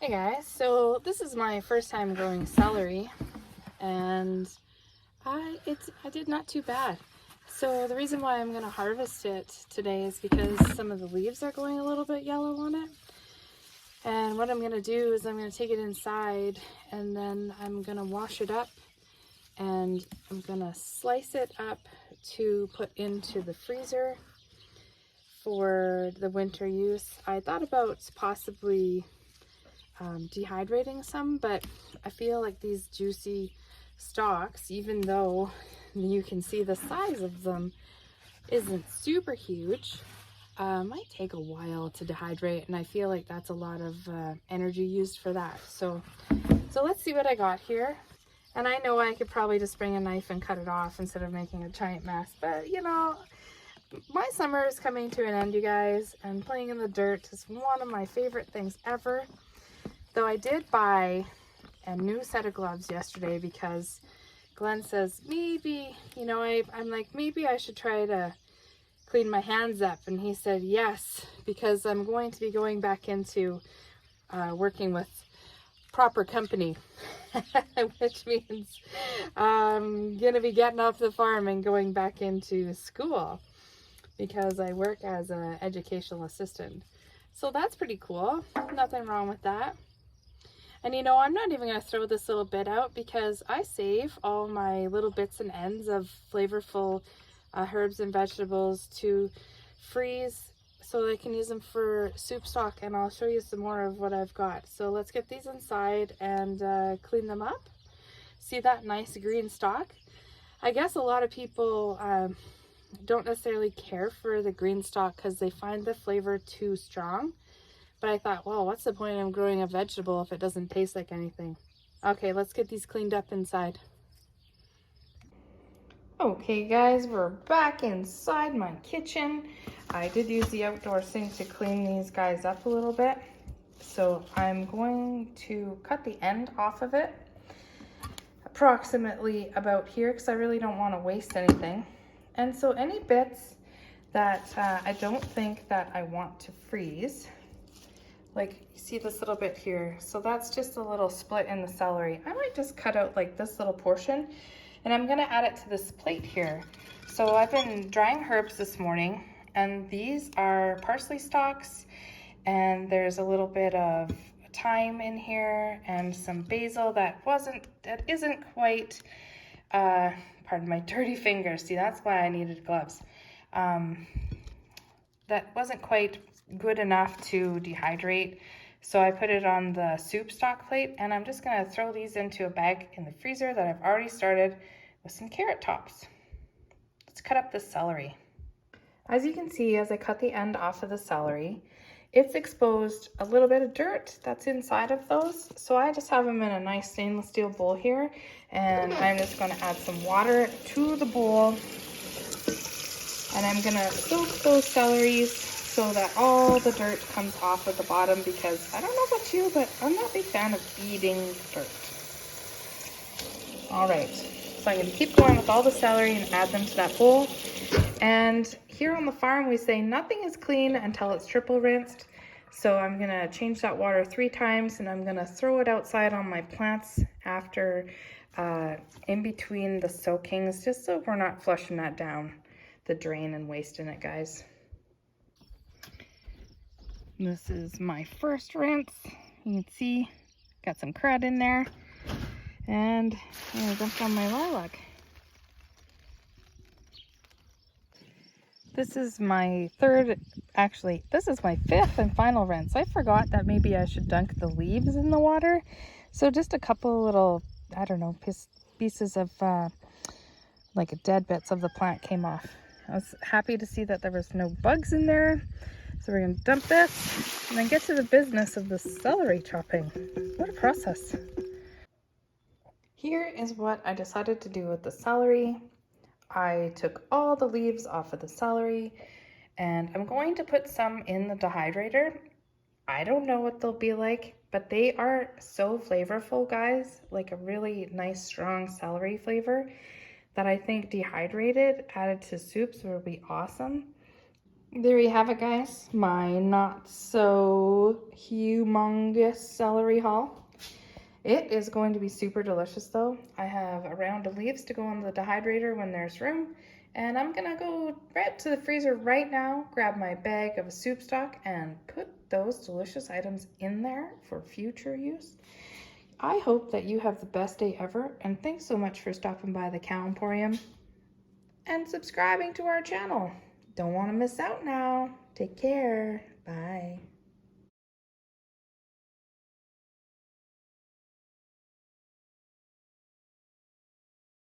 Hey guys, so this is my first time growing celery, and I did not too bad. So the reason why I'm going to harvest it today is because some of the leaves are going a little bit yellow on it. And what I'm going to do is I'm going to take it inside, and then I'm going to wash it up, and I'm going to slice it up to put into the freezer for the winter use. I thought about possibly dehydrating some, but I feel like these juicy stalks, even though you can see the size of them isn't super huge, might take a while to dehydrate, and I feel like that's a lot of energy used for that. So let's see what I got here. And I know I could probably just bring a knife and cut it off instead of making a giant mess, but you know, my summer is coming to an end, you guys, and playing in the dirt is one of my favorite things ever. Though I did buy a new set of gloves yesterday because Glenn says maybe, you know, I'm like, maybe I should try to clean my hands up. And he said yes, because I'm going to be going back into working with proper company, which means I'm going to be getting off the farm and going back into school because I work as an educational assistant. So that's pretty cool. Nothing wrong with that. And you know, I'm not even going to throw this little bit out because I save all my little bits and ends of flavorful herbs and vegetables to freeze so I can use them for soup stock, and I'll show you some more of what I've got. So let's get these inside and clean them up. See that nice green stalk? I guess a lot of people don't necessarily care for the green stalk because they find the flavor too strong. But I thought, well, what's the point of growing a vegetable if it doesn't taste like anything? Okay, let's get these cleaned up inside. Okay guys, we're back inside my kitchen. I did use the outdoor sink to clean these guys up a little bit. So I'm going to cut the end off of it, approximately about here, because I really don't want to waste anything. And so any bits that I don't think that I want to freeze, like you see this little bit here, so that's just a little split in the celery. I might just cut out like this little portion, and I'm gonna add it to this plate here. So I've been drying herbs this morning, and these are parsley stalks, and there's a little bit of thyme in here and some basil that isn't quite, pardon my dirty fingers, see that's why I needed gloves. That wasn't quite good enough to dehydrate, so I put it on the soup stock plate, and I'm just going to throw these into a bag in the freezer that I've already started with some carrot tops. Let's cut up the celery. As you can see, as I cut the end off of the celery, it's exposed a little bit of dirt that's inside of those, so I just have them in a nice stainless steel bowl here, and I'm just going to add some water to the bowl, and I'm going to soak those celeries so that all the dirt comes off of the bottom, because I don't know about you, but I'm not a big fan of eating dirt. All right, so I'm going to keep going with all the celery and add them to that bowl. And here on the farm, we say nothing is clean until it's triple rinsed. So I'm going to change that water 3 times, and I'm going to throw it outside on my plants after, in between the soakings, just so we're not flushing that down the drain and wasting it, guys. This is my first rinse. You can see, got some crud in there. And I'm gonna dump on my lilac. This is my this is my 5th and final rinse. I forgot that maybe I should dunk the leaves in the water. So just a couple little, I don't know, pieces of like dead bits of the plant came off. I was happy to see that there was no bugs in there. So we're going to dump this and then get to the business of the celery chopping. What a process. Here is what I decided to do with the celery. I took all the leaves off of the celery, and I'm going to put some in the dehydrator. I don't know what they'll be like, but they are so flavorful, guys, like a really nice strong celery flavor, that I think dehydrated, added to soups, would be awesome. There you have it, guys. My not so humongous celery haul. It is going to be super delicious though. I have a round of leaves to go on the dehydrator when there's room. And I'm gonna go right to the freezer right now, grab my bag of soup stock and put those delicious items in there for future use. I hope that you have the best day ever, and thanks so much for stopping by the Cow Emporium and subscribing to our channel. Don't want to miss out now. Take care. Bye.